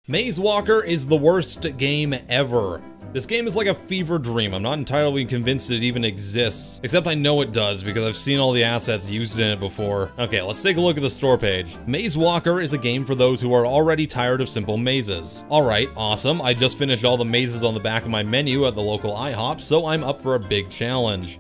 Maze Walker is the worst game ever. This game is like a fever dream. I'm not entirely convinced it even exists, except I know it does because I've seen all the assets used in it before. Okay, let's take a look at the store page. Maze Walker is a game for those who are already tired of simple mazes. Alright, awesome. I just finished all the mazes on the back of my menu at the local IHOP, so I'm up for a big challenge.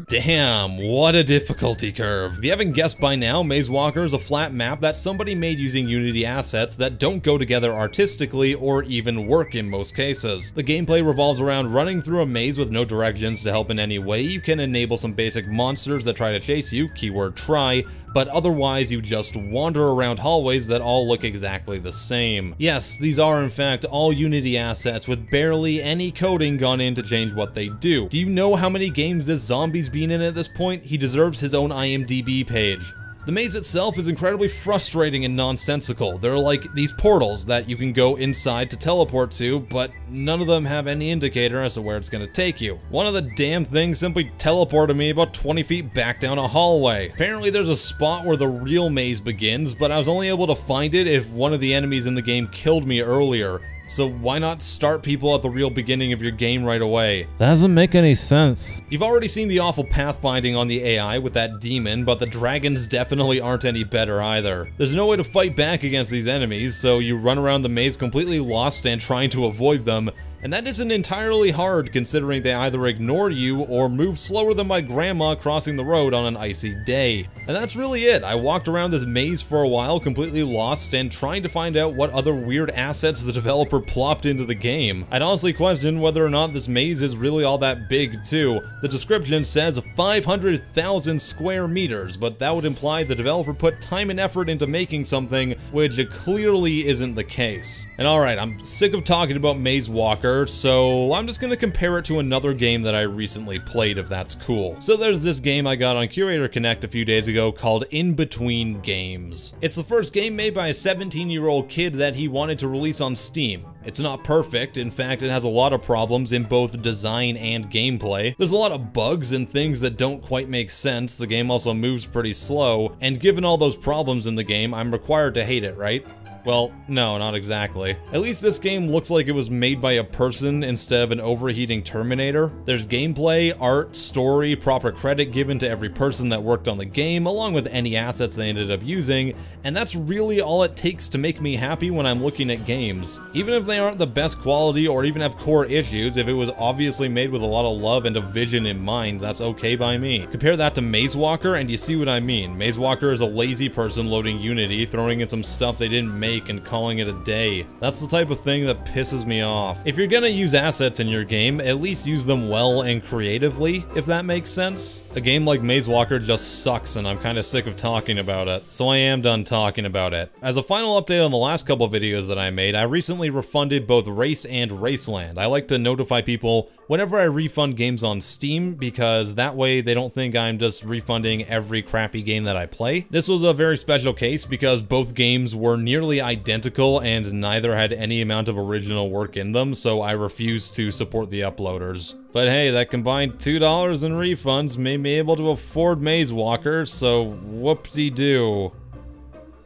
Damn, what a difficulty curve. If you haven't guessed by now, Maze Walker is a flat map that somebody made using Unity assets that don't go together artistically or even work in most cases. The gameplay revolves around running through a maze with no directions to help in any way. You can enable some basic monsters that try to chase you, keyword try, but otherwise you just wander around hallways that all look exactly the same. Yes, these are in fact all Unity assets with barely any coding gone in to change what they do. Do you know how many games this zombie's been in at this point? He deserves his own IMDb page. The maze itself is incredibly frustrating and nonsensical. There are like these portals that you can go inside to teleport to, but none of them have any indicator as to where it's gonna take you. One of the damn things simply teleported me about 20 feet back down a hallway. Apparently there's a spot where the real maze begins, but I was only able to find it if one of the enemies in the game killed me earlier. So why not start people at the real beginning of your game right away? That doesn't make any sense. You've already seen the awful pathfinding on the AI with that demon, but the dragons definitely aren't any better either. There's no way to fight back against these enemies, so you run around the maze completely lost and trying to avoid them. And that isn't entirely hard considering they either ignore you or move slower than my grandma crossing the road on an icy day. And that's really it. I walked around this maze for a while completely lost and trying to find out what other weird assets the developer plopped into the game. I'd honestly question whether or not this maze is really all that big too. The description says 500,000 square meters, but that would imply the developer put time and effort into making something, which clearly isn't the case. And alright, I'm sick of talking about Maze Walker, so I'm just gonna compare it to another game that I recently played, if that's cool. So there's this game I got on Curator Connect a few days ago called In Between Games. It's the first game made by a 17-year-old kid that he wanted to release on Steam. It's not perfect, in fact it has a lot of problems in both design and gameplay. There's a lot of bugs and things that don't quite make sense, the game also moves pretty slow, and given all those problems in the game, I'm required to hate it, right? Well, no, not exactly. At least this game looks like it was made by a person instead of an overheating Terminator. There's gameplay, art, story, proper credit given to every person that worked on the game, along with any assets they ended up using, and that's really all it takes to make me happy when I'm looking at games. Even if they aren't the best quality or even have core issues, if it was obviously made with a lot of love and a vision in mind, that's okay by me. Compare that to Maze Walker and you see what I mean. Maze Walker is a lazy person loading Unity, throwing in some stuff they didn't make and calling it a day. That's the type of thing that pisses me off. If you're gonna use assets in your game, at least use them well and creatively, if that makes sense. A game like Maze Walker just sucks and I'm kinda sick of talking about it, so I am done talking about it. As a final update on the last couple videos that I made, I recently refunded both Race and Raceland. I like to notify people whenever I refund games on Steam, because that way they don't think I'm just refunding every crappy game that I play. This was a very special case because both games were nearly identical and neither had any amount of original work in them, so I refused to support the uploaders. But hey, that combined $2 in refunds made me able to afford Maze Walker, so whoop-de-doo.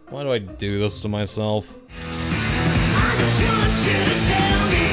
Why do I do this to myself? I just want you to tell me